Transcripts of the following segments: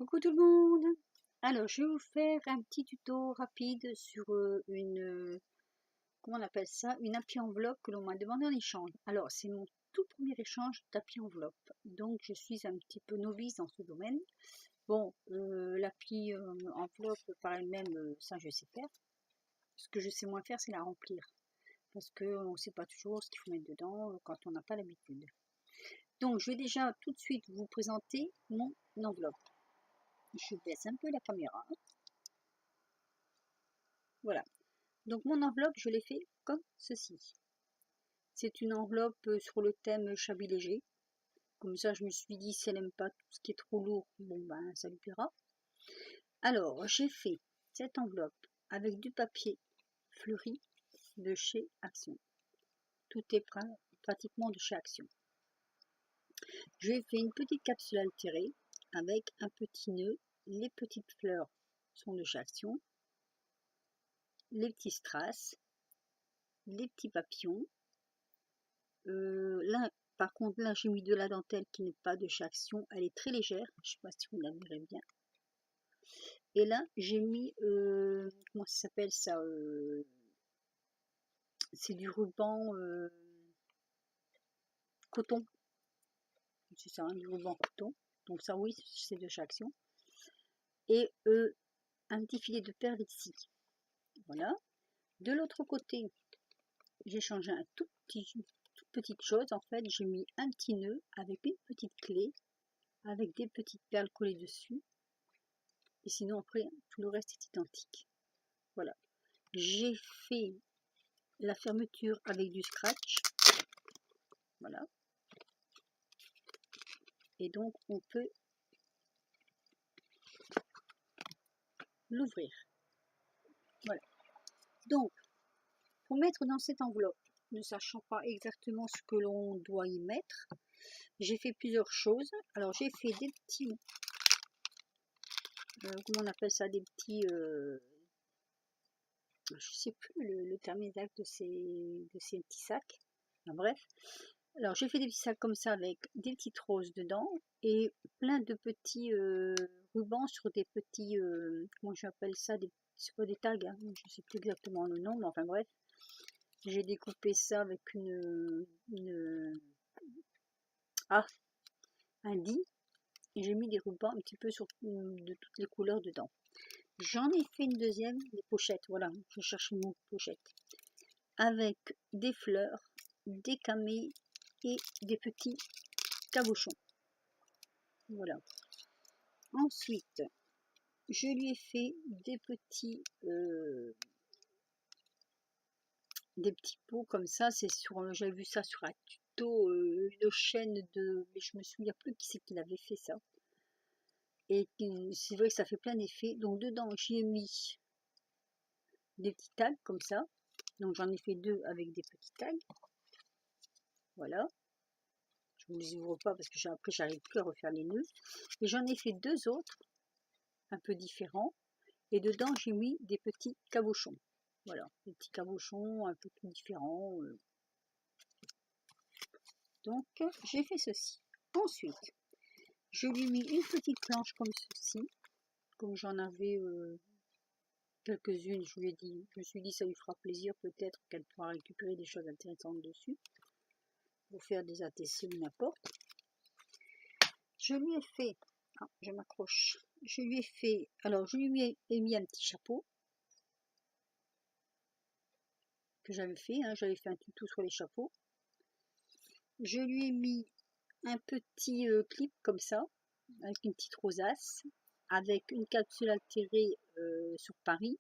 Coucou tout le monde! Alors, je vais vous faire un petit tuto rapide sur comment on appelle ça? Une appli enveloppe que l'on m'a demandé en échange. Alors, c'est mon tout premier échange d'appli enveloppe. Donc, je suis un petit peu novice dans ce domaine. Bon, l'appli enveloppe par elle-même, ça je sais faire. Ce que je sais moins faire, c'est la remplir. Parce qu'on ne sait pas toujours ce qu'il faut mettre dedans quand on n'a pas l'habitude. Donc, je vais déjà tout de suite vous présenter mon enveloppe. Je baisse un peu la caméra. Voilà. Donc mon enveloppe, je l'ai fait comme ceci. C'est une enveloppe sur le thème Chablis léger. Comme ça, je me suis dit, si elle n'aime pas tout ce qui est trop lourd, bon ben, ça lui plaira. Alors, j'ai fait cette enveloppe avec du papier fleuri de chez Action. Tout est pratiquement de chez Action. J'ai fait une petite capsule altérée avec un petit nœud. Les petites fleurs sont de chez Action. Les petits strass, les petits papillons. Là, par contre, là, j'ai mis de la dentelle qui n'est pas de chez Action. Elle est très légère. Je ne sais pas si vous la verrez bien. Et là, j'ai mis, comment ça s'appelle ça? C'est du ruban coton. C'est ça, hein, du ruban coton. Donc ça, oui, c'est de chez Action. Et un petit filet de perles ici. Voilà. De l'autre côté, j'ai changé un toute petite chose. En fait, j'ai mis un petit nœud avec une petite clé, avec des petites perles collées dessus. Et sinon, après, tout le reste est identique. Voilà. J'ai fait la fermeture avec du scratch. Voilà. Et donc, on peut l'ouvrir. Voilà. Donc, pour mettre dans cette enveloppe, ne sachant pas exactement ce que l'on doit y mettre, j'ai fait plusieurs choses. Alors, j'ai fait des petits... comment on appelle ça? Des petits... je ne sais plus le terme exact de ces petits sacs. Enfin, bref. Alors j'ai fait des petits sacs comme ça avec des petites roses dedans et plein de petits rubans sur des petits, comment j'appelle ça, c'est pas des tags, hein, je ne sais plus exactement le nom, mais enfin bref. J'ai découpé ça avec un dit et j'ai mis des rubans un petit peu sur de toutes les couleurs dedans. J'en ai fait une deuxième, des pochettes, voilà, je cherche une pochette, avec des fleurs, des camées et des petits cabochons. Voilà. Ensuite, je lui ai fait des petits pots comme ça. C'est sur, j'avais vu ça sur un tuto, une chaîne de, mais je me souviens plus qui c'est qui l'avait fait ça. Et c'est vrai que ça fait plein d'effets. Donc dedans, j'y ai mis des petits tags comme ça. Donc j'en ai fait deux avec des petits tags. Voilà. Je ne les ouvre pas parce que après j'arrive plus à refaire les nœuds. Et j'en ai fait deux autres, un peu différents. Et dedans, j'ai mis des petits cabochons. Voilà, des petits cabochons un peu plus différents. Donc, j'ai fait ceci. Ensuite, je lui ai mis une petite planche comme ceci. Comme j'en avais quelques-unes, je me suis dit ça lui fera plaisir peut-être qu'elle pourra récupérer des choses intéressantes dessus. Pour faire des ATC ou n'importe. Je lui ai fait, je m'accroche, je lui ai fait, alors je lui ai mis un petit chapeau. Que j'avais fait, hein, j'avais fait un tuto sur les chapeaux. Je lui ai mis un petit clip comme ça, avec une petite rosace, avec une capsule altérée sur Paris,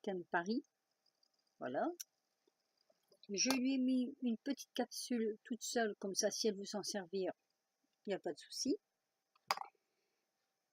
thème Paris, voilà. Je lui ai mis une petite capsule toute seule, comme ça, si elle veut s'en servir, il n'y a pas de souci.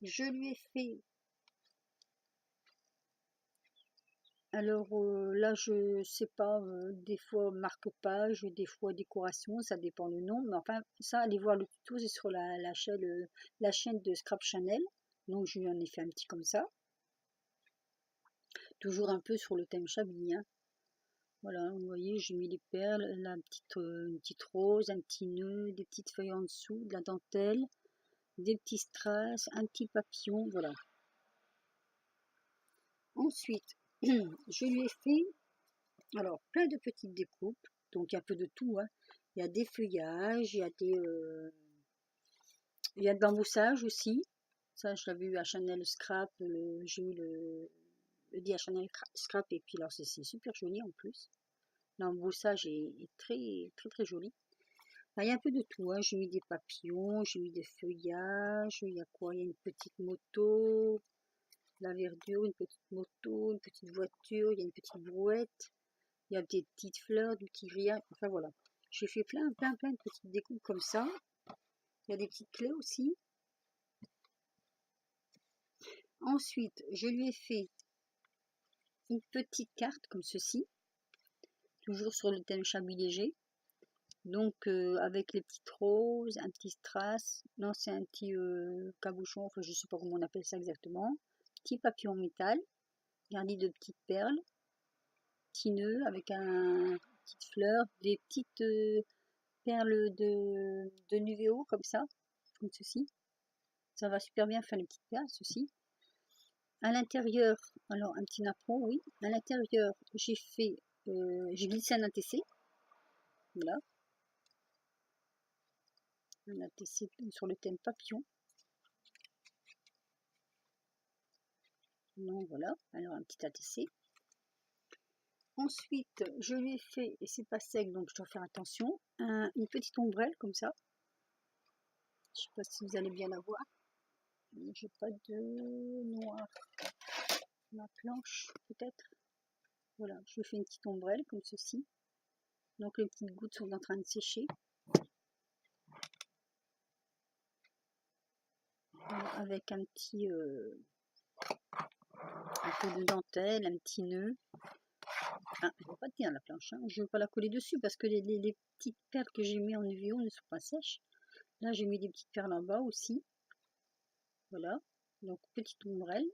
Je lui ai fait, alors là, je sais pas, des fois marque-page, des fois décoration, ça dépend le nom, mais enfin, ça, allez voir le tuto, c'est sur la chaîne de Scrap Chanel, donc je lui en ai fait un petit comme ça. Toujours un peu sur le thème Chablis, hein. Voilà, vous voyez, j'ai mis les perles, là, une petite rose, un petit nœud, des petites feuilles en dessous, de la dentelle. des petits strass, un petit papillon, voilà. Ensuite, je lui ai fait alors plein de petites découpes, donc il y a un peu de tout, hein. Il y a des feuillages, il y a de l'emboussage aussi. Ça, je l'avais eu à Chanel Scrap, j'ai eu le dit à Chanel Scrap, et puis alors c'est super joli en plus. L'emboussage est très très très joli. Là, il y a un peu de tout, hein. J'ai mis des papillons, j'ai mis des feuillages, il y a quoi? Il y a une petite moto, la verdure, une petite moto, une petite voiture, il y a une petite brouette, il y a des petites fleurs, du petit grillage, enfin voilà. J'ai fait plein de petites découpes comme ça. Il y a des petites clés aussi. Ensuite, je lui ai fait une petite carte comme ceci, toujours sur le thème Chablis léger. Donc avec les petites roses, un petit strass, non c'est un petit cabochon, enfin je sais pas comment on appelle ça exactement, petit papillon métal, garni de petites perles, petit nœud avec un petite fleur, des petites perles de Nuvéo comme ça, comme ceci. Ça va super bien faire les petites perles, ceci. À l'intérieur, alors un petit napperon, oui. À l'intérieur, j'ai glissé un ATC, voilà. Un ATC sur le thème papillon. Donc voilà, alors un petit ATC. Ensuite, je lui ai fait, et c'est pas sec, donc je dois faire attention, une petite ombrelle comme ça. Je sais pas si vous allez bien la voir. J'ai pas de noir. Ma planche, peut-être. Voilà, je lui fais une petite ombrelle comme ceci. Donc les petites gouttes sont en train de sécher. Voilà, avec un peu de dentelle, un petit nœud. Ah, elle va pas tenir la planche, hein. Je ne veux pas la coller dessus parce que les petites perles que j'ai mis en UVO ne sont pas sèches. Là, j'ai mis des petites perles en bas aussi. Voilà, donc petite ombrelle.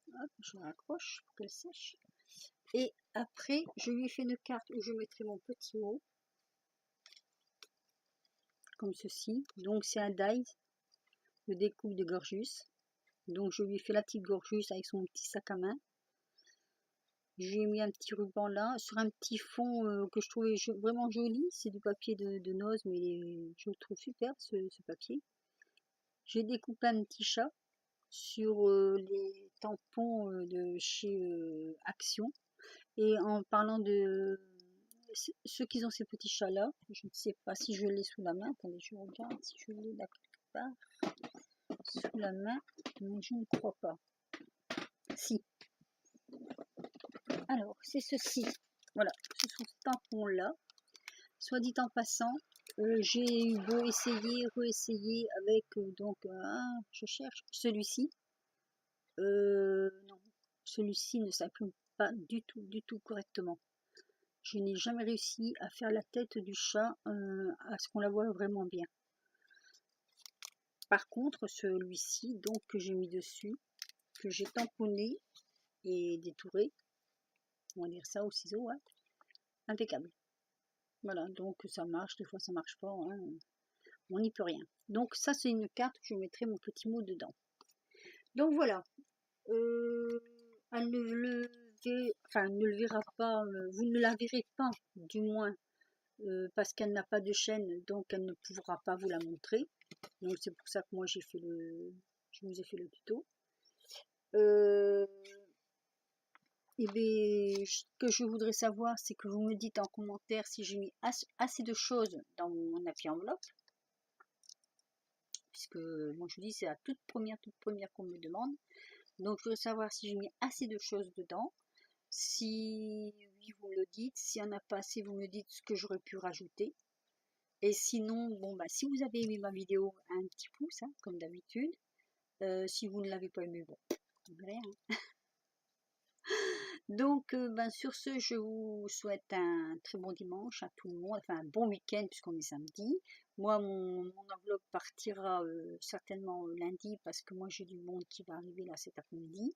Hop, je la raccroche pour qu'elle sèche. Et après, je lui ai fait une carte où je mettrai mon petit mot. Comme ceci. Donc c'est un die de découpe de Gorgus. Donc je lui ai fait la petite Gorgus avec son petit sac à main. J'ai mis un petit ruban là sur un petit fond que je trouvais vraiment joli. C'est du papier de noz, mais je le trouve super ce papier. J'ai découpé un petit chat sur les tampons de chez Action. Et en parlant de ceux qui ont ces petits chats là, je ne sais pas si je l'ai sous la main. Attendez, je regarde si je l'ai là quelque part sous la main, mais je ne crois pas. Si. Alors, c'est ceci. Voilà, ce sont ces tampons là. Soit dit en passant, j'ai eu beau essayer, réessayer avec je cherche celui-ci. Non, celui-ci ne s'imprime pas du tout correctement. Je n'ai jamais réussi à faire la tête du chat à ce qu'on la voit vraiment bien. Par contre, celui-ci, donc que j'ai mis dessus, que j'ai tamponné et détouré, on va dire ça au ciseau, hein, impeccable. Voilà, donc ça marche, des fois ça marche pas, hein, on n'y peut rien. Donc ça c'est une carte, je mettrai mon petit mot dedans. Donc voilà, elle ne le verra pas, vous ne la verrez pas du moins, parce qu'elle n'a pas de chaîne, donc elle ne pourra pas vous la montrer. Donc c'est pour ça que moi je vous ai fait le tuto. Et bien, ce que je voudrais savoir, c'est que vous me dites en commentaire si j'ai mis assez de choses dans mon appui enveloppe. Puisque, moi je vous dis, c'est la toute première qu'on me demande. Donc je voudrais savoir si j'ai mis assez de choses dedans. Si oui, vous me le dites. S'il n'y en a pas assez, vous me dites ce que j'aurais pu rajouter. Et sinon, bon, bah, si vous avez aimé ma vidéo, un petit pouce, hein, comme d'habitude. Si vous ne l'avez pas aimé, bon, rien. Donc, sur ce, je vous souhaite un très bon dimanche à tout le monde, enfin un bon week-end puisqu'on est samedi. Moi, mon enveloppe partira certainement lundi parce que moi j'ai du monde qui va arriver là cet après-midi.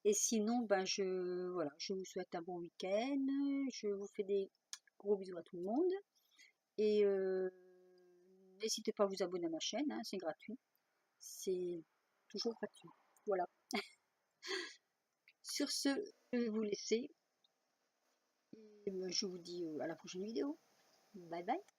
Et sinon, voilà, je vous souhaite un bon week-end. Je vous fais des gros bisous à tout le monde. Et n'hésitez pas à vous abonner à ma chaîne, hein, c'est gratuit. C'est toujours gratuit. Voilà. Sur ce, je vais vous laisser. Et je vous dis à la prochaine vidéo. Bye bye.